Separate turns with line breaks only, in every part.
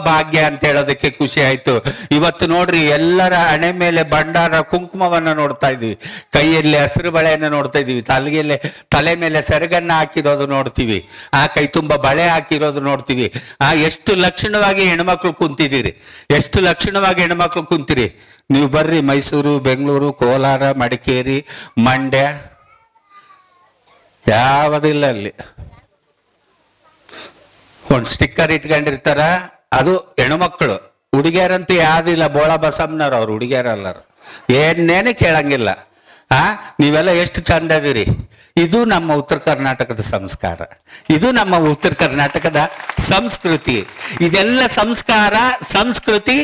ಭಾಗ್ಯ ಅಂತ ಹೇಳೋದಕ್ಕೆ ಖುಷಿ ಆಯ್ತು. ಇವತ್ತು ನೋಡ್ರಿ, ಎಲ್ಲರ ಹಣೆ ಮೇಲೆ ಭಂಡಾರ ಕುಂಕುಮವನ್ನ ನೋಡ್ತಾ ಇದೀವಿ, ಕೈಯಲ್ಲಿ ಹಸಿರು ಬಳೆಯನ್ನ ನೋಡ್ತಾ ಇದೀವಿ, ತಲೆ ಮೇಲೆ ಸೆರಗನ್ನ ಹಾಕಿರೋದು ನೋಡ್ತೀವಿ, ಕೈ ತುಂಬ ಬಳೆ ಹಾಕಿರೋದು ನೋಡ್ತೀವಿ. ಎಷ್ಟು ಲಕ್ಷಣವಾಗಿ ಹೆಣ್ಮಕ್ಳು ಕುಂತಿದ್ದೀರಿ, ಎಷ್ಟು ಲಕ್ಷಣವಾಗಿ ಹೆಣ್ಮಕ್ಳು ಕುಂತೀರಿ. ನೀವು ಬರ್ರಿ, ಮೈಸೂರು, ಬೆಂಗಳೂರು, ಕೋಲಾರ, ಮಡಿಕೇರಿ, ಮಂಡ್ಯ, ಯಾವುದಿಲ್ಲ ಅಲ್ಲಿ ಒಂದು ಸ್ಟಿಕ್ಕರ್ ಇಟ್ಕೊಂಡಿರ್ತಾರ, ಅದು ಹೆಣ್ಮಕ್ಳು. ಹುಡುಗಿಯರಂತೂ ಯಾವ್ದಿಲ್ಲ, ಬೋಳ ಬಸಮ್ಮನವ್ರು ಅವ್ರು, ಹುಡುಗಿಯರಲ್ಲರು, ಏನೇನು ಕೇಳಂಗಿಲ್ಲ. ನೀವೆಲ್ಲ ಎಷ್ಟು ಚಂದ ಅದೀರಿ. ಇದು ನಮ್ಮ ಉತ್ತರ ಕರ್ನಾಟಕದ ಸಂಸ್ಕಾರ, ಇದು ನಮ್ಮ ಉತ್ತರ ಕರ್ನಾಟಕದ ಸಂಸ್ಕೃತಿ. ಇದೆಲ್ಲ ಸಂಸ್ಕಾರ ಸಂಸ್ಕೃತಿ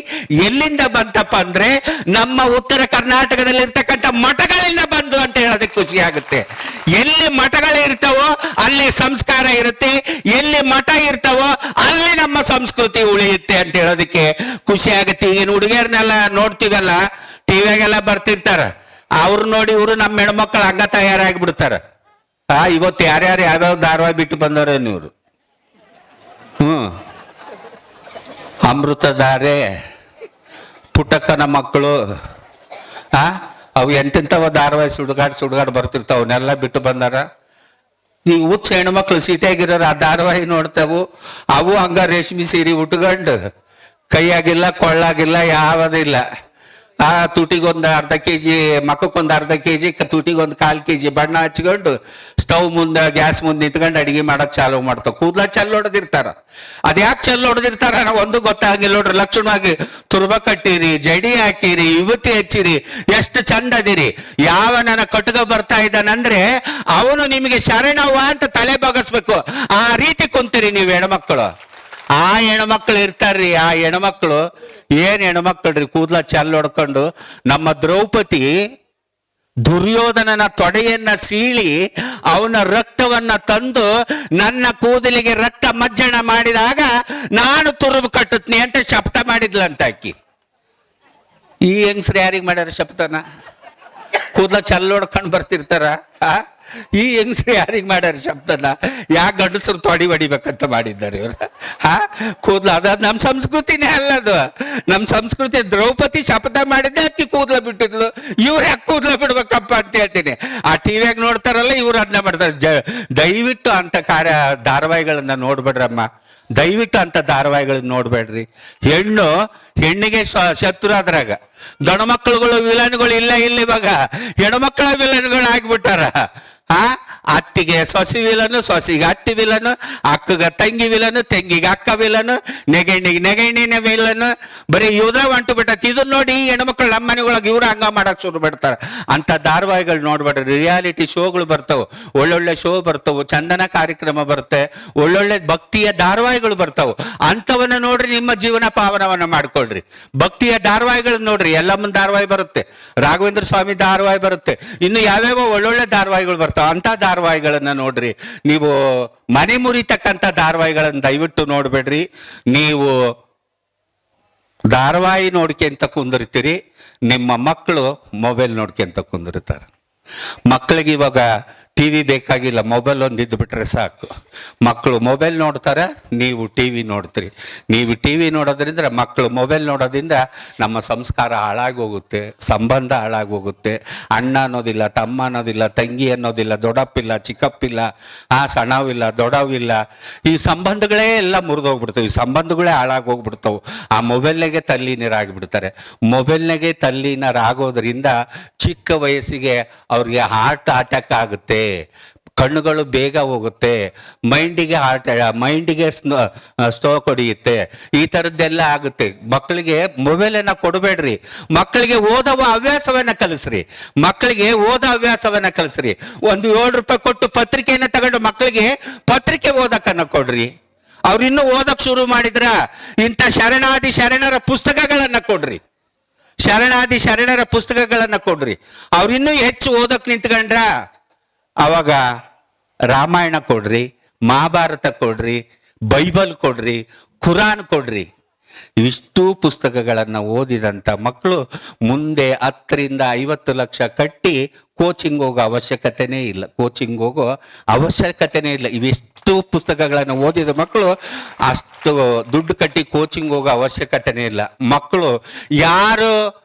ಎಲ್ಲಿಂದ ಬಂತಪ್ಪ ಅಂದ್ರೆ ನಮ್ಮ ಉತ್ತರ ಕರ್ನಾಟಕದಲ್ಲಿ ಇರ್ತಕ್ಕಂಥ ಮಠಗಳಿಂದ ಬಂದು ಅಂತ ಹೇಳೋದಕ್ಕೆ ಖುಷಿ ಆಗುತ್ತೆ. ಎಲ್ಲಿ ಮಠಗಳು ಇರ್ತಾವೋ ಅಲ್ಲಿ ಸಂಸ್ಕಾರ ಇರುತ್ತೆ, ಎಲ್ಲಿ ಮಠ ಇರ್ತಾವೋ ಅಲ್ಲಿ ನಮ್ಮ ಸಂಸ್ಕೃತಿ ಉಳಿಯುತ್ತೆ ಅಂತ ಹೇಳೋದಕ್ಕೆ ಖುಷಿ ಆಗುತ್ತೆ. ಈಗಿನ ಹುಡುಗಿಯರ್ನೆಲ್ಲ ನೋಡ್ತೀವಲ್ಲ, ಟಿವಿಯಾಗೆಲ್ಲ ಬರ್ತಿರ್ತಾರ, ಅವ್ರು ನೋಡಿ ಇವರು ನಮ್ಮ ಹೆಣ್ಮಕ್ಳು ಹಂಗ ತಯಾರಾಗಿ ಬಿಡ್ತಾರ. ಇವತ್ತು ಯಾರ್ಯಾರು ಯಾವ್ಯಾವ ಧಾರಾವಾಹಿ ಬಿಟ್ಟು ಬಂದವ್ರೇನು ಇವರು. ಅಮೃತಧಾರೆ, ಪುಟ್ಟಕ್ಕನ ಮಕ್ಕಳು, ಅವು ಎಂತೆಂಥವ ಧಾರಾವಾಹಿ ಸುಡುಗಾಡು ಬರ್ತಿರ್ತಾವ, ಅವನ್ನೆಲ್ಲ ಬಿಟ್ಟು ಬಂದಾರ. ಈ ಹುಚ್ಚ ಹೆಣ್ಮಕ್ಳು ಸಿಟಿಯಾಗಿರೋರು ಆ ಧಾರಾವಾಹಿ ನೋಡ್ತಾವು. ಅವು ಹಂಗ ರೇಷ್ಮೆ ಸೀರೆ ಉಟ್ಕೊಂಡು, ಕೈಯಾಗಿಲ್ಲ ಕೊಳ್ಳಾಗಿಲ್ಲ ಯಾವುದಿಲ್ಲ. ತುಟಿಗೊಂದು ಅರ್ಧ ಕೆಜಿ, ಮಕ್ಕಕ್ಕೊಂದು ಅರ್ಧ ಕೆಜಿ, ತುಟಿಗೊಂದು 1/4 ಕೆಜಿ ಬಣ್ಣ ಹಚ್ಕೊಂಡು ಸ್ಟವ್ ಮುಂದೆ, ಗ್ಯಾಸ್ ಮುಂದೆ ನಿಂತ್ಕೊಂಡು ಅಡಿಗೆ ಮಾಡಕ್ ಚಾಲು ಮಾಡ್ತಾವ. ಕೂದ್ಲ ಚೆಲ್ಲ ಹೊಡೆದಿರ್ತಾರ. ಅದ್ಯಾಕೆ ಚೆಲ್ಲ ಹೊಡೆದಿರ್ತಾರ ನಾವು ಒಂದು ಗೊತ್ತಾಗಿಲ್ಲ ನೋಡ್ರಿ. ಲಕ್ಷಣವಾಗಿ ತುರ್ಬ ಕಟ್ಟಿರಿ, ಜಡಿ ಹಾಕಿರಿ, ಯುವತಿ ಹಚ್ಚಿರಿ, ಎಷ್ಟು ಚಂದ ಅದಿರಿ. ಯಾವ ನನ್ನ ಕಟುಗ ಬರ್ತಾ ಇದ್ದಾನಂದ್ರೆ ಅವನು ನಿಮಗೆ ಶರಣವ್ವ ಅಂತ ತಲೆ ಬಗಸ್ಬೇಕು, ಆ ರೀತಿ ಕುಂತೀರಿ ನೀವು ಹೆಣ್ಮಕ್ಳು. ಆ ಹೆಣ್ಮಕ್ಳು ಇರ್ತಾರ್ರಿ, ಆ ಹೆಣ್ಮಕ್ಳು ಏನ್ ಹೆಣ್ಮಕ್ಳ್ರಿ, ಕೂದ್ಲ ಚೆಲ್ಲ ಹೊಡ್ಕೊಂಡು. ನಮ್ಮ ದ್ರೌಪದಿ ದುರ್ಯೋಧನನ ತೊಡೆಯನ್ನ ಸೀಳಿ ಅವನ ರಕ್ತವನ್ನ ತಂದು ನನ್ನ ಕೂದಲಿಗೆ ರಕ್ತ ಮಜ್ಜನ ಮಾಡಿದಾಗ ನಾನು ತುರುಬು ಕಟ್ಟುತ್ನಿ ಅಂತ ಶಪಥ ಮಾಡಿದ್ಲಂತ ಆಕಿ. ಈ ಹೆಂಗ್ಸ್ರು ಯಾರಿಗೆ ಮಾಡ್ಯಾರ ಶಪಥನ? ಕೂದ್ಲ ಚೆಲ್ಲ ಹೊಡ್ಕೊಂಡು ಬರ್ತಿರ್ತಾರ. ಈ ಹೆಂಗ್ಸ್ರು ಯಾರಿಗೆ ಮಾಡ್ಯಾರ ಶಬ್ದನ? ಯಾಕೆ ಗಂಡಸರು ತೊಡಿ ಹೊಡಿಬೇಕಂತ ಮಾಡಿದ್ದಾರೆ ಇವ್ರು? ಕೂದ್ಲ ಅದ ನಮ್ಮ ಸಂಸ್ಕೃತಿನೇ ಅಲ್ಲದು. ನಮ್ಮ ಸಂಸ್ಕೃತಿ ದ್ರೌಪದಿ ಶಪಥ ಮಾಡಿದ್ದೆ ಅಕ್ಕಿ ಕೂದ್ಲ ಬಿಟ್ಟಿದ್ಲು. ಇವ್ರು ಯಾಕೆ ಕೂದ್ಲ ಬಿಡ್ಬೇಕಪ್ಪ ಅಂತ ಹೇಳ್ತೀನಿ. ಆ ಟಿವಿಯಾಗ ನೋಡ್ತಾರಲ್ಲ, ಇವ್ರು ಅದನ್ನ ಮಾಡ್ತಾರೆ. ದಯವಿಟ್ಟು ಅಂತ ಧಾರಾವಾಹಿಗಳನ್ನ ನೋಡ್ಬೇಡ್ರಮ್ಮ, ದಯವಿಟ್ಟು ಅಂತ ಧಾರಾವಾಹಿಗಳನ್ನ ನೋಡ್ಬೇಡ್ರಿ. ಹೆಣ್ಣಿಗೆ ಶತ್ರು ಅದ್ರಾಗ. ಗಂಡು ಮಕ್ಕಳುಗಳು ವಿಲನ್ಗಳು ಇಲ್ಲ ಇವಾಗ, ಹೆಣ್ಮಕ್ಳ ವಿಲನ್ಗಳು ಆಗ್ಬಿಟ್ಟಾರ. ಅತ್ತಿಗೆ ಸೊಸಿ ವಿಲನು, ಸೊಸಿಗೆ ಅತ್ತಿ ವಿಲನು, ಅಕ್ಕಗ ತಂಗಿ ವಿಲನು, ತಂಗಿಗೆ ಅಕ್ಕ ವಿಲನು, ನೆಗಣ್ಣಿನ ವಿಲನು, ಬರೀ ಇವ್ರ ಹೊಂಟು ಬಿಟ್ಟತಿ. ಇದನ್ನ ನೋಡಿ ಹೆಣ್ಮಕ್ಳು ನಮ್ಮ ಮನೆಗೊಳಗೆ ಇವ್ರು ಹಂಗ ಮಾಡಕ್ ಶುರು ಬಿಡ್ತಾರ. ಅಂತ ಧಾರಾವಾಹಿಗಳು ನೋಡ್ಬೇಡ್ರಿ. ರಿಯಾಲಿಟಿ ಶೋಗಳು ಬರ್ತಾವ, ಒಳ್ಳೊಳ್ಳೆ ಶೋ ಬರ್ತಾವ, ಚಂದನ ಕಾರ್ಯಕ್ರಮ ಬರುತ್ತೆ, ಒಳ್ಳೊಳ್ಳೆ ಭಕ್ತಿಯ ಧಾರಾವಾಹಿಗಳು ಬರ್ತಾವ. ಅಂತವನ್ನ ನೋಡ್ರಿ, ನಿಮ್ಮ ಜೀವನ ಪಾವನವನ್ನ ಮಾಡ್ಕೊಳ್ರಿ. ಭಕ್ತಿಯ ಧಾರಾವಾಹಿಗಳನ್ನ ನೋಡ್ರಿ, ಎಲ್ಲಮ್ಮನ ಧಾರಾವಾಹಿ ಬರುತ್ತೆ, ರಾಘವೇಂದ್ರ ಸ್ವಾಮಿ ಧಾರಾವಾಹಿ ಬರುತ್ತೆ, ಇನ್ನು ಯಾವ್ಯಾವ ಒಳ್ಳೊಳ್ಳೆ ಧಾರಾವಾಹಿಗಳು ಬರ್ತಾವ. ಅಂತ ಧಾರಾವಾಹಿಗಳನ್ನ ನೋಡ್ರಿ. ನೀವು ಮನೆ ಮುರಿತಕ್ಕಂಥ ಧಾರಾವಾಹಿಗಳನ್ನ ದಯವಿಟ್ಟು ನೋಡ್ಬೇಡ್ರಿ. ನೀವು ಧಾರಾವಾಹಿ ನೋಡ್ಕೊಂತ ಕುಂದಿರ್ತೀರಿ, ನಿಮ್ಮ ಮಕ್ಕಳು ಮೊಬೈಲ್ ನೋಡ್ಕೊಂತ ಕುಂದಿರ್ತಾರೆ. ಮಕ್ಕಳಿಗೆ ಇವಾಗ ಟಿವಿ ಬೇಕಾಗಿಲ್ಲ, ಮೊಬೈಲ್ ಒಂದು ಇದ್ದು ಬಿಟ್ರೆ ಸಾಕು. ಮಕ್ಕಳು ಮೊಬೈಲ್ ನೋಡ್ತಾರೆ, ನೀವು ಟಿವಿ ನೋಡ್ತೀರಿ. ನೀವು ಟಿವಿ ನೋಡೋದ್ರಿಂದ, ಮಕ್ಕಳು ಮೊಬೈಲ್ ನೋಡೋದ್ರಿಂದ ನಮ್ಮ ಸಂಸ್ಕಾರ ಹಾಳಾಗಿ ಹೋಗುತ್ತೆ, ಸಂಬಂಧ ಹಾಳಾಗಿ ಹೋಗುತ್ತೆ. ಅಣ್ಣ ಅನ್ನೋದಿಲ್ಲ, ತಮ್ಮ ಅನ್ನೋದಿಲ್ಲ, ತಂಗಿ ಅನ್ನೋದಿಲ್ಲ, ದೊಡ್ಡಪ್ಪಿಲ್ಲ, ಚಿಕ್ಕಪ್ಪಿಲ್ಲ, ಸಣ್ಣವಿಲ್ಲ, ದೊಡ್ಡವಿಲ್ಲ. ಈ ಸಂಬಂಧಗಳೇ ಎಲ್ಲ ಮುರಿದೋಗ್ಬಿಡ್ತವೆ, ಈ ಸಂಬಂಧಗಳೇ ಹಾಳಾಗಿ ಹೋಗ್ಬಿಡ್ತಾವೆ. ಆ ಮೊಬೈಲ್ನಾಗೆ ತಲ್ಲೀನರಾಗಿಬಿಡ್ತಾರೆ. ಮೊಬೈಲ್ನಾಗೆ ತಲ್ಲೀನರಾಗೋದ್ರಿಂದ ಚಿಕ್ಕ ವಯಸ್ಸಿಗೆ ಅವ್ರಿಗೆ ಹಾರ್ಟ್ ಅಟ್ಯಾಕ್ ಆಗುತ್ತೆ, ಕಣ್ಣುಗಳು ಬೇಗ ಹೋಗುತ್ತೆ, ಮೈಂಡಿಗೆ ಸ್ಟ್ರೋಕ್ ಹೊಡೆಯುತ್ತೆ, ಈ ಥರದ್ದೆಲ್ಲ ಆಗುತ್ತೆ. ಮಕ್ಕಳಿಗೆ ಮೊಬೈಲನ್ನು ಕೊಡಬೇಡ್ರಿ. ಮಕ್ಕಳಿಗೆ ಓದುವ ಹವ್ಯಾಸವನ್ನ ಕಲಿಸ್ರಿ. ಮಕ್ಕಳಿಗೆ ಓದೋ ಹವ್ಯಾಸವನ್ನ ಕಲಿಸ್ರಿ. ಒಂದು 7 ರೂಪಾಯಿ ಕೊಟ್ಟು ಪತ್ರಿಕೆಯನ್ನು ತಗೊಂಡು ಮಕ್ಕಳಿಗೆ ಪತ್ರಿಕೆ ಓದಕ್ಕನ್ನ ಕೊಡ್ರಿ. ಅವ್ರು ಇನ್ನೂ ಓದಕ್ ಶುರು ಮಾಡಿದ್ರ ಇಂಥ ಶರಣರ ಪುಸ್ತಕಗಳನ್ನ ಕೊಡ್ರಿ. ಶರಣರ ಪುಸ್ತಕಗಳನ್ನ ಕೊಡ್ರಿ. ಅವ್ರಿನ್ನೂ ಹೆಚ್ಚು ಓದಕ್ ನಿಂತ್ಕೊಂಡ್ರ ಅವಾಗ ರಾಮಾಯಣ ಕೊಡ್ರಿ, ಮಹಾಭಾರತ ಕೊಡ್ರಿ, ಬೈಬಲ್ ಕೊಡ್ರಿ, ಕುರಾನ್ ಕೊಡ್ರಿ. ಇವಿಷ್ಟು ಪುಸ್ತಕಗಳನ್ನು ಓದಿದಂಥ ಮಕ್ಕಳು ಮುಂದೆ 10 ರಿಂದ 50 ಲಕ್ಷ ಕಟ್ಟಿ ಕೋಚಿಂಗ್ ಹೋಗೋ ಅವಶ್ಯಕತೆನೇ ಇಲ್ಲ. ಇವಿಷ್ಟು ಅಷ್ಟು ಪುಸ್ತಕಗಳನ್ನು ಓದಿದ ಮಕ್ಕಳು ಅಷ್ಟು ದುಡ್ಡು ಕಟ್ಟಿ ಕೋಚಿಂಗ್ ಹೋಗೋ ಅವಶ್ಯಕತೆನೇ ಇಲ್ಲ. ಮಕ್ಕಳು ಯಾರು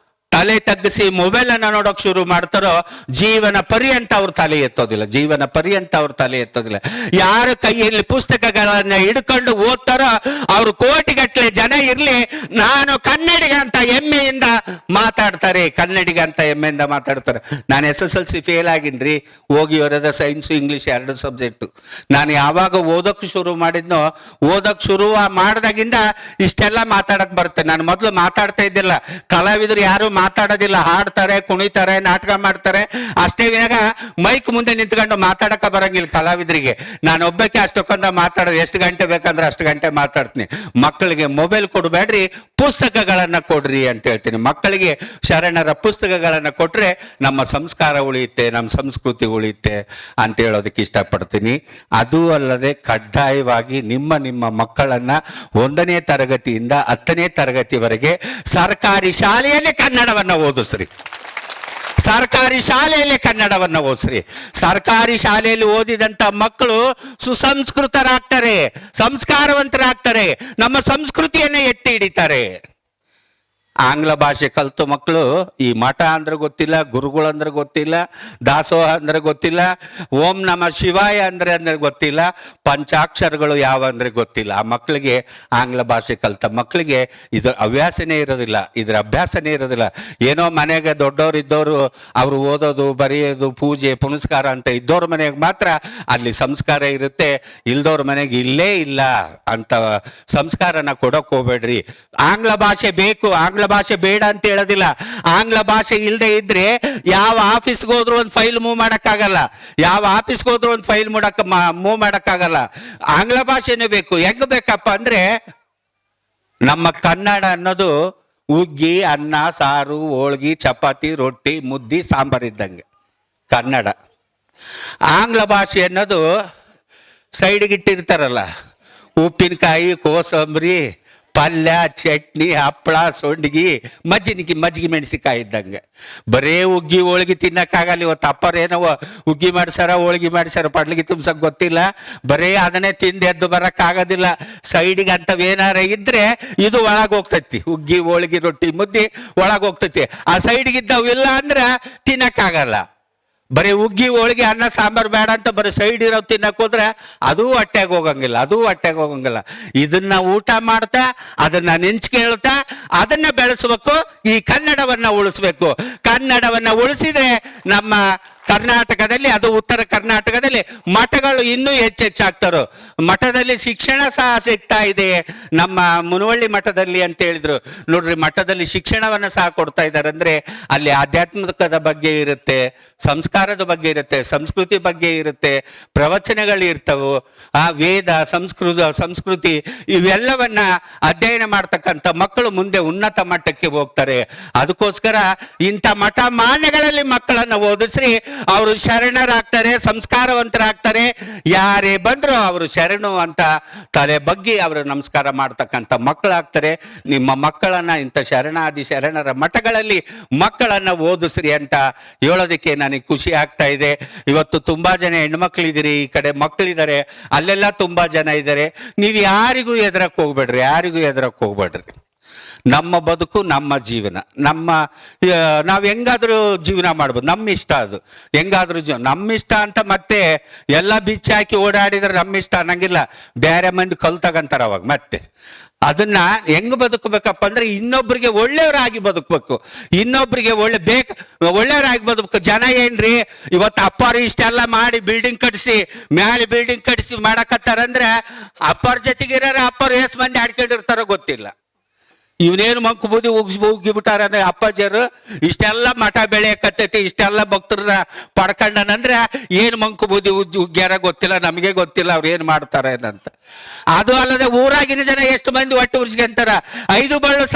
ತಲೆ ತಗ್ಗಿಸಿ ಮೊಬೈಲ್ ಅನ್ನ ನೋಡೋಕೆ ಶುರು ಮಾಡ್ತಾರೋ ಜೀವನ ಪರ್ಯಂತ ಅವ್ರ ತಲೆ ಎತ್ತೋದಿಲ್ಲ, ಜೀವನ ಪರ್ಯಂತ ಅವ್ರ ತಲೆ ಎತ್ತೋದಿಲ್ಲ. ಯಾರ ಕೈಯಲ್ಲಿ ಪುಸ್ತಕಗಳನ್ನ ಹಿಡ್ಕೊಂಡು ಓದ್ತಾರೋ ಅವ್ರು ಕೋಟಿಗಟ್ಟಲೆ ಜನ ಇರ್ಲಿ, ನಾನು ಕನ್ನಡಿಗ ಅಂತ ಹೆಮ್ಮೆಯಿಂದ ಮಾತಾಡ್ತಾರೆ, ಕನ್ನಡಿಗ ಅಂತ ಹೆಮ್ಮೆಯಿಂದ ಮಾತಾಡ್ತಾರೆ. ನಾನು SSLC ಫೇಲ್ ಆಗಿನ್ರಿ, ಹೋಗಿ ಹೊರದ ಸೈನ್ಸು ಇಂಗ್ಲಿಷ್ 2 ಸಬ್ಜೆಕ್ಟು. ನಾನು ಯಾವಾಗ ಓದೋಕ್ ಶುರು ಮಾಡಿದ್ನೋ, ಓದೋಕ್ ಶುರು ಮಾಡಿದಾಗಿಂದ ಇಷ್ಟೆಲ್ಲ ಮಾತಾಡಕ್ ಬರುತ್ತೆ. ನಾನು ಮೊದಲು ಮಾತಾಡ್ತಾ ಇದ್ದಿಲ್ಲ, ಕಲಾವಿದರು ಯಾರು ಮಾತಾಡೋದಿಲ್ಲ, ಹಾಡ್ತಾರೆ, ಕುಣಿತಾರೆ, ನಾಟಕ ಮಾಡ್ತಾರೆ ಅಷ್ಟೇ ವಿನಾಗ ಮೈಕ್ ಮುಂದೆ ನಿಂತ್ಕೊಂಡು ಮಾತಾಡಕ ಬರಂಗಿಲ್ಲ ಕಲಾವಿದರಿಗೆ. ನಾನು ಒಬ್ಬಕ್ಕೆ ಅಷ್ಟೊಂದ ಮಾತಾಡೋದು, ಎಷ್ಟು ಗಂಟೆ ಬೇಕಂದ್ರೆ ಅಷ್ಟು ಗಂಟೆ ಮಾತಾಡ್ತೀನಿ. ಮಕ್ಕಳಿಗೆ ಮೊಬೈಲ್ ಕೊಡಬೇಡ್ರಿ, ಪುಸ್ತಕಗಳನ್ನ ಕೊಡ್ರಿ ಅಂತ ಹೇಳ್ತೀನಿ. ಮಕ್ಕಳಿಗೆ ಶರಣರ ಪುಸ್ತಕಗಳನ್ನ ಕೊಟ್ರೆ ನಮ್ಮ ಸಂಸ್ಕಾರ ಉಳಿಯುತ್ತೆ, ನಮ್ಮ ಸಂಸ್ಕೃತಿ ಉಳಿಯುತ್ತೆ ಅಂತ ಹೇಳೋದಕ್ಕೆ ಇಷ್ಟಪಡ್ತೀನಿ. ಅದು ಅಲ್ಲದೆ ಕಡ್ಡಾಯವಾಗಿ ನಿಮ್ಮ ಮಕ್ಕಳನ್ನ 1ನೇ ತರಗತಿಯಿಂದ 10ನೇ ತರಗತಿವರೆಗೆ ಸರ್ಕಾರಿ ಶಾಲೆಯಲ್ಲಿ ಕನ್ನಡವನ್ನ ಓದಿಸ್ರಿ. ಸರ್ಕಾರಿ ಶಾಲೆಯಲ್ಲಿ ಕನ್ನಡವನ್ನು ಓದಿಸ್ರಿ. ಸರ್ಕಾರಿ ಶಾಲೆಯಲ್ಲಿ ಓದಿದಂತ ಮಕ್ಕಳು ಸುಸಂಸ್ಕೃತರಾಗ್ತಾರೆ, ಸಂಸ್ಕಾರವಂತರಾಗ್ತಾರೆ, ನಮ್ಮ ಸಂಸ್ಕೃತಿಯನ್ನೇ ಎತ್ತಿ ಹಿಡಿತಾರೆ. ಆಂಗ್ಲ ಭಾಷೆ ಕಲಿತು ಮಕ್ಕಳು ಈ ಮಠ ಅಂದ್ರೆ ಗೊತ್ತಿಲ್ಲ, ಗುರುಗಳಂದ್ರೆ ಗೊತ್ತಿಲ್ಲ, ದಾಸೋಹ ಅಂದ್ರೆ ಗೊತ್ತಿಲ್ಲ, ಓಂ ನಮ ಶಿವಾಯ ಅಂದ್ರೆ ಗೊತ್ತಿಲ್ಲ, ಪಂಚಾಕ್ಷರಗಳು ಯಾವ ಅಂದ್ರೆ ಗೊತ್ತಿಲ್ಲ. ಆ ಮಕ್ಕಳಿಗೆ, ಆಂಗ್ಲ ಭಾಷೆ ಕಲಿತ ಮಕ್ಕಳಿಗೆ ಇದ್ರ ಹವ್ಯಾಸನೇ ಇರೋದಿಲ್ಲ, ಇದ್ರ ಅಭ್ಯಾಸನೇ ಇರೋದಿಲ್ಲ. ಏನೋ ಮನೆಗೆ ದೊಡ್ಡವರು ಇದ್ದವರು ಅವರು ಓದೋದು, ಬರೆಯೋದು, ಪೂಜೆ ಪುನಸ್ಕಾರ ಅಂತ ಇದ್ದವ್ರ ಮನೆಗೆ ಮಾತ್ರ ಅಲ್ಲಿ ಸಂಸ್ಕಾರ ಇರುತ್ತೆ, ಇಲ್ದವ್ರ ಮನೆಗೆ ಇಲ್ಲೇ ಇಲ್ಲ ಅಂತ ಸಂಸ್ಕಾರನ ಕೊಡೋಕೆ ಹೋಗ್ಬೇಡ್ರಿ. ಆಂಗ್ಲ ಭಾಷೆ ಬೇಕು, ಆಂಗ್ಲ ಭಾಷೆ ಬೇಡ ಅಂತ ಹೇಳೋದಿಲ್ಲ. ಆಂಗ್ಲ ಭಾಷೆ ಇಲ್ಲದೆ ಇದ್ರೆ ಯಾವ ಆಫೀಸ್ಗೆ ಹೋದ್ರು ಒಂದು ಫೈಲ್ ಮೂವ್ ಮಾಡಕ್ಕಾಗಲ್ಲ, ಯಾವ ಆಫೀಸ್ಗೆ ಹೋದ್ರು ಒಂದು ಫೈಲ್ ಮೂವ್ ಮಾಡಕ್ಕಾಗಲ್ಲ. ಆಂಗ್ಲ ಭಾಷೆನೇ ಬೇಕು. ಹೆಂಗ್ ಬೇಕಪ್ಪ ಅಂದ್ರೆ, ನಮ್ಮ ಕನ್ನಡ ಅನ್ನೋದು ಉಗ್ಗಿ, ಅನ್ನ, ಸಾರು, ಹೋಳ್ಗಿ, ಚಪಾತಿ, ರೊಟ್ಟಿ, ಮುದ್ದಿ, ಸಾಂಬಾರ್ ಇದ್ದಂಗೆ ಕನ್ನಡ. ಆಂಗ್ಲ ಭಾಷೆ ಅನ್ನೋದು ಸೈಡ್ಗೆ ಇಟ್ಟಿರ್ತಾರಲ್ಲ, ಉಪ್ಪಿನಕಾಯಿ, ಕೋಸಂಬರಿ, ಪಲ್ಯ, ಚಟ್ನಿ, ಹಪ್ಪಳ, ಸೊಂಡಿಗೆ, ಮಜ್ಜಿಗೆ ಮೆಣಸಿಕಾಯಿ ಇದ್ದಂಗೆ. ಬರೇ ಉಗ್ಗಿ ಹೋಳಿಗೆ ತಿನ್ನಕ್ಕಾಗಲ್ಲ. ಇವತ್ತು ಅಪ್ಪರೇನೋ ಉಗ್ಗಿ ಮಾಡ್ಸಾರ, ಹೋಳಿಗೆ ಮಾಡ್ಸಾರ, ಪಡ್ಲಿಗೆ ತುಂಬಸಕ್ ಗೊತ್ತಿಲ್ಲ, ಬರೇ ಅದನ್ನೇ ತಿಂದು ಎದ್ದು ಬರಕ್ಕಾಗೋದಿಲ್ಲ. ಸೈಡಿಗೆ ಅಂತವೇನಾರ ಇದ್ರೆ ಇದು ಒಳಗೆ ಹೋಗ್ತೈತಿ, ಉಗ್ಗಿ, ಹೋಳಿಗೆ, ರೊಟ್ಟಿ, ಮುದ್ದಿ ಒಳಗೆ ಹೋಗ್ತೈತಿ. ಆ ಸೈಡ್ಗಿದ್ದವು ಇಲ್ಲ ಅಂದ್ರೆ ತಿನ್ನಕ್ಕಾಗಲ್ಲ. ಬರೀ ಉಗ್ಗಿ, ಹೋಳಿಗೆ, ಅನ್ನ, ಸಾಂಬಾರು ಬೇಡ ಅಂತ ಬರೀ ಸೈಡ್ ಇರೋ ತಿನ್ನಕ್ ಹೋದ್ರೆ ಅದು ಹೊಟ್ಟೆಗೆ ಹೋಗಂಗಿಲ್ಲ. ಇದನ್ನ ಊಟ ಮಾಡ್ತಾ, ಅದನ್ನ ನೆಂಚ್ಕೇಳ್ತಾ, ಅದನ್ನ ಬೆಳೆಸ್ಬೇಕು. ಈ ಕನ್ನಡವನ್ನ ಉಳಿಸ್ಬೇಕು. ಕನ್ನಡವನ್ನ ಉಳಿಸಿದ್ರೆ ನಮ್ಮ ಕರ್ನಾಟಕದಲ್ಲಿ, ಅದು ಉತ್ತರ ಕರ್ನಾಟಕದಲ್ಲಿ ಮಠಗಳು ಇನ್ನೂ ಹೆಚ್ಚೆಚ್ಚಾಗ್ತಾರೋ. ಮಠದಲ್ಲಿ ಶಿಕ್ಷಣ ಸಹ ಸಿಗ್ತಾ ಇದೆ. ನಮ್ಮ ಮುನವಳ್ಳಿ ಮಠದಲ್ಲಿ ಅಂತ ಹೇಳಿದ್ರು ನೋಡ್ರಿ, ಮಠದಲ್ಲಿ ಶಿಕ್ಷಣವನ್ನ ಸಹ ಕೊಡ್ತಾ ಇದ್ದಾರೆ. ಅಂದ್ರೆ ಅಲ್ಲಿ ಆಧ್ಯಾತ್ಮಿಕದ ಬಗ್ಗೆ ಇರುತ್ತೆ, ಸಂಸ್ಕಾರದ ಬಗ್ಗೆ ಇರುತ್ತೆ, ಸಂಸ್ಕೃತಿ ಬಗ್ಗೆ ಇರುತ್ತೆ, ಪ್ರವಚನಗಳು ಇರ್ತವು. ಆ ವೇದ, ಸಂಸ್ಕೃತಿ ಇವೆಲ್ಲವನ್ನ ಅಧ್ಯಯನ ಮಾಡ್ತಕ್ಕಂಥ ಮಕ್ಕಳು ಮುಂದೆ ಉನ್ನತ ಮಟ್ಟಕ್ಕೆ ಹೋಗ್ತಾರೆ. ಅದಕ್ಕೋಸ್ಕರ ಇಂಥ ಮಠ ಮಾನ್ಯಗಳಲ್ಲಿ ಮಕ್ಕಳನ್ನ ಓದಿಸ್ರಿ. ಅವರು ಶರಣರಾಗ್ತಾರೆ, ಸಂಸ್ಕಾರವಂತರಾಗ್ತಾರೆ. ಯಾರೇ ಬಂದ್ರು ಅವರು ಶರಣು ಅಂತ ತಲೆ ಬಗ್ಗೆ ಅವರು ನಮಸ್ಕಾರ ಮಾಡ್ತಕ್ಕಂಥ ಮಕ್ಕಳಾಗ್ತಾರೆ. ನಿಮ್ಮ ಮಕ್ಕಳನ್ನ ಇಂಥ ಶರಣರ ಮಠಗಳಲ್ಲಿ ಮಕ್ಕಳನ್ನ ಓದಿಸ್ರಿ ಅಂತ ಹೇಳೋದಕ್ಕೆ ನನಗೆ ಖುಷಿ ಆಗ್ತಾ ಇದೆ. ಇವತ್ತು ತುಂಬಾ ಜನ ಹೆಣ್ಮಕ್ಳಿದ್ದೀರಿ, ಈ ಕಡೆ ಮಕ್ಕಳಿದ್ದಾರೆ, ಅಲ್ಲೆಲ್ಲ ತುಂಬಾ ಜನ ಇದ್ದಾರೆ. ನೀವು ಯಾರಿಗೂ ಹೆದರಕ್ಕೆ ಹೋಗ್ಬೇಡ್ರಿ. ನಮ್ಮ ಬದುಕು, ನಮ್ಮ ಜೀವನ, ನಾವು ಹೆಂಗಾದ್ರೂ ಜೀವನ ಮಾಡ್ಬೋದು. ನಮ್ಮ ಇಷ್ಟ, ಅದು ಹೆಂಗಾದ್ರೂ ನಮ್ಮ ಇಷ್ಟ ಅಂತ ಮತ್ತೆ ಎಲ್ಲ ಬಿಚ್ಚಿ ಹಾಕಿ ಓಡಾಡಿದ್ರೆ ನಮ್ಮ ಇಷ್ಟ ಅನ್ನಂಗಿಲ್ಲ. ಬೇರೆ ಮಂದಿ ಕಲ್ತಗಂತಾರ ಅವಾಗ. ಮತ್ತೆ ಅದನ್ನ ಹೆಂಗ್ ಬದುಕಬೇಕಪ್ಪ ಅಂದ್ರೆ, ಇನ್ನೊಬ್ರಿಗೆ ಒಳ್ಳೆಯವರಾಗಿ ಬದುಕಬೇಕು, ಇನ್ನೊಬ್ರಿಗೆ ಒಳ್ಳೆಯವರಾಗಿ ಬದುಕಬೇಕು. ಜನ ಏನ್ರಿ ಇವತ್ತು ಅಪ್ಪಾರು ಇಷ್ಟೆಲ್ಲ ಮಾಡಿ ಬಿಲ್ಡಿಂಗ್ ಕಟ್ಸಿ ಮಾಡಕತ್ತಾರಂದ್ರೆ, ಅಪ್ಪಾರ ಜೊತೆಗಿರೋರು ಅಪ್ಪಾರು ಎಷ್ಟು ಮಂದಿ ಆಡ್ಕೊಂಡಿರ್ತಾರೋ ಗೊತ್ತಿಲ್ಲ. ಇವನೇನು ಮಂಕು ಬೂದಿ ಉಗ್ಗಿಬಿಟ್ಟಾರ ಅಂದ್ರೆ ಅಪ್ಪಾಜಿಯರು. ಇಷ್ಟೆಲ್ಲ ಮಠ ಬೆಳೆಯಕತ್ತೈತಿ, ಇಷ್ಟೆಲ್ಲ ಭಕ್ತರನ್ನ ಪಡ್ಕೊಂಡನಂದ್ರೆ ಏನು ಮಂಕು ಬೂದಿ ಉಗ್ಗ್ಯಾರ ಗೊತ್ತಿಲ್ಲ, ನಮಗೆ ಗೊತ್ತಿಲ್ಲ ಅವ್ರು ಏನು ಮಾಡ್ತಾರ ಏನಂತ. ಅದು ಅಲ್ಲದೆ ಊರಾಗಿನ ಜನ ಎಷ್ಟು ಮಂದಿ ಒಟ್ಟು ಉರ್ಸ್ಕೊಂತಾರ. 5 ಬಳ್ಳು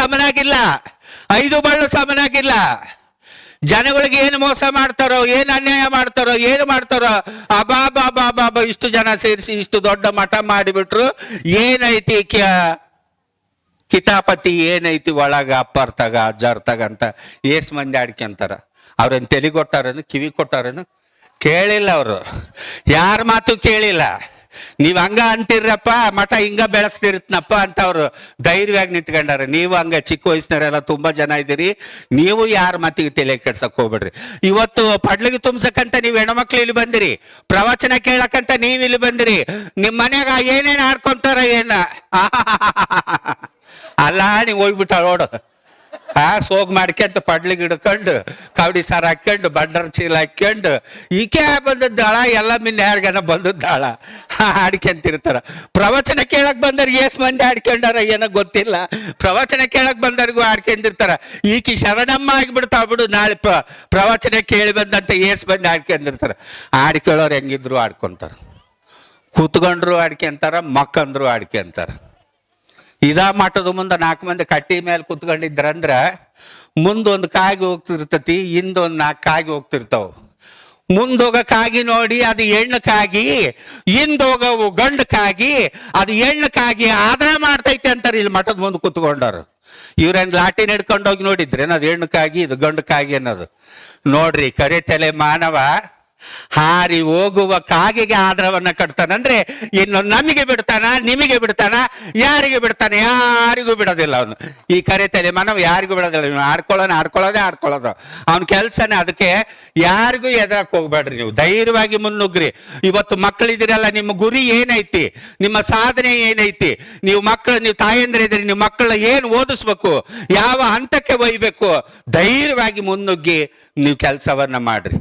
ಸಮನಾಗಿಲ್ಲ. ಜನಗಳಿಗೆ ಏನು ಮೋಸ ಮಾಡ್ತಾರೋ, ಏನು ಅನ್ಯಾಯ ಮಾಡ್ತಾರೋ, ಅಬಾಬಾ ಇಷ್ಟು ಜನ ಸೇರಿಸಿ ಇಷ್ಟು ದೊಡ್ಡ ಮಠ ಮಾಡಿಬಿಟ್ರು. ಏನೈತಿ ಕಿತಾಪತಿ, ಏನೈತಿ ಒಳಗ, ಅಪ್ಪರ್ತಾಗ, ಅಜ್ಜಾರ್ತಾಗ ಅಂತ ಏಸ್ ಮಂದಿ ಆಡ್ಕೊಂತಾರ. ಅವ್ರೇನು ತಲೆ ಕೊಟ್ಟಾರೇನು, ಕಿವಿ ಕೊಟ್ಟಾರೇನು? ಕೇಳಿಲ್ಲ. ಅವರು ಯಾರ ಮಾತು ಕೇಳಿಲ್ಲ. ನೀವ್ ಹಂಗ ಅಂತಿರ್ರಪ್ಪ, ಮಠ ಹಿಂಗ ಬೆಳೆಸ್ತಿರುತ್ತನಪ್ಪ ಅಂತ ಅವ್ರು ಧೈರ್ಯವಾಗಿ ನಿಂತ್ಕೊಂಡಾರ. ನೀವು ಹಂಗ ಚಿಕ್ಕ ವಯಸ್ಸಿನವರೆಲ್ಲ ತುಂಬಾ ಜನ ಇದ್ದೀರಿ, ನೀವು ಯಾರ ಮಾತಿಗೆ ತಲೆ ಕೆಡ್ಸಕ್ ಹೋಗ್ಬೇಡ್ರಿ. ಇವತ್ತು ಪಡ್ಲಿಗೆ ತುಂಬಸಕ್ಕಂತ ನೀವು ಹೆಣ್ಮಕ್ಳು ಇಲ್ಲಿ ಬಂದಿರಿ, ಪ್ರವಚನ ಕೇಳಕ್ಕಂತ ನೀವ್ ಇಲ್ಲಿ ಬಂದಿರಿ. ನಿಮ್ ಮನ್ಯಾಗ ಏನೇನ್ ಆಡ್ಕೊಂತಾರ ಏನ ಅಲ್ಲ, ನೀವು ಹೋಗ್ಬಿಟ್ಟ ನೋಡು, ಸೋಗ್ ಮಾಡ್ಕೊಂತ ಪಡ್ಲಿಗೆ ಹಿಡ್ಕೊಂಡು ಕವಡಿ ಸಾರು ಹಾಕ್ಕೊಂಡು ಬಂಡರ ಚೀಲ ಹಾಕ್ಕೊಂಡು ಈಕೆ ಬಂದದ್ದಾಳ, ಎಲ್ಲ ಮಿನ್ನ ಯಾರಿಗಾನ ಬಂದದ್ದಾಳ ಆಡ್ಕೊಂತಿರ್ತಾರ. ಪ್ರವಚನ ಕೇಳಕ್ ಬಂದವ್ರಿಗೆ ಏಸ್ ಮಂದಿ ಆಡ್ಕೊಂಡಾರ ಏನೋ ಗೊತ್ತಿಲ್ಲ, ಪ್ರವಚನ ಕೇಳಕ್ ಬಂದವ್ರಿಗೂ ಆಡ್ಕೊಂಡಿರ್ತಾರ. ಈಕಿ ಶರಣಮ್ಮ ಆಗಿಬಿಡ್ತಾವ ಬಿಡು, ನಾಳೆ ಪ್ರವಚನ ಕೇಳಿ ಬಂದಂತ ಏಸ್ ಮಂದಿ ಆಡ್ಕೊಂಡಿರ್ತಾರ. ಆಡ್ಕೊಳ್ಳೋರು ಹೆಂಗಿದ್ರು ಆಡ್ಕೊಂತಾರ, ಕೂತ್ಕೊಂಡ್ರು ಆಡ್ಕೊಂತಾರ, ಮಕ್ಕಂದ್ರು ಆಡ್ಕೊಂತಾರ. ಇದ ಮಠದ ಮುಂದೆ 4 ಮಂದಿ ಕಟ್ಟಿ ಮೇಲೆ ಕುತ್ಕೊಂಡಿದ್ರಂದ್ರ ಮುಂದೊಂದು ಕಾಗಿ ಹೋಗ್ತಿರ್ತತಿ, ಹಿಂದೊಂದು 4 ಕಾಗಿ ಹೋಗ್ತಿರ್ತಾವ. ಮುಂದೋಗ ಕಾಗಿ ನೋಡಿ ಅದು ಹೆಣ್ಣು ಕಾಗಿ, ಹಿಂದೋಗವು ಗಂಡು ಕಾಗಿ, ಅದು ಹೆಣ್ಣು ಕಾಗಿ ಆದ್ರ ಮಾಡ್ತೈತೆ ಅಂತಾರೆ ಇಲ್ಲಿ ಮಠದ ಮುಂದೆ ಕುತ್ಕೊಂಡವ್ರು. ಇವ್ರೇನ್ ಲಾಟಿನ್ ಹಿಡ್ಕೊಂಡೋಗಿ ನೋಡಿದ್ರೇನು ಅದು ಹೆಣ್ಣು ಕಾಗಿ ಇದು ಗಂಡು ಕಾಗಿ ಅನ್ನೋದು? ನೋಡ್ರಿ, ಕರೆ ತಲೆ ಮಾನವ ಹಾರಿ ಹೋಗುವ ಕಾಗೆಗೆ ಆದ್ರವನ್ನ ಕಟ್ತಾನಂದ್ರೆ ಇನ್ನು ನಮಗೆ ಬಿಡ್ತಾನ, ನಿಮಗೆ ಬಿಡ್ತಾನ, ಯಾರಿಗೆ ಬಿಡ್ತಾನೆ? ಯಾರಿಗೂ ಬಿಡೋದಿಲ್ಲ ಅವನು. ಈ ಕರೆ ತಲೆ ಮಾನವ ಯಾರಿಗೂ ಬಿಡೋದಿಲ್ಲ. ಇವನು ಆಡ್ಕೊಳ್ಳೋದು ಅವನ ಕೆಲ್ಸನೇ. ಅದಕ್ಕೆ ಯಾರಿಗೂ ಎದುರಕ್ಕೆ ಹೋಗ್ಬೇಡ್ರಿ, ನೀವು ಧೈರ್ಯವಾಗಿ ಮುನ್ನುಗ್ರಿ. ಇವತ್ತು ಮಕ್ಕಳಿದಿರಲ್ಲ, ನಿಮ್ಮ ಗುರಿ ಏನೈತಿ, ನಿಮ್ಮ ಸಾಧನೆ ಏನೈತಿ, ನೀವು ತಾಯಂದ್ರೆ ಇದ್ರಿ, ನೀವು ಮಕ್ಕಳ ಏನು ಓದಿಸ್ಬೇಕು, ಯಾವ ಹಂತಕ್ಕೆ ಒಯ್ಬೇಕು, ಧೈರ್ಯವಾಗಿ ಮುನ್ನುಗ್ಗಿ ನೀವು ಕೆಲಸವನ್ನ ಮಾಡ್ರಿ.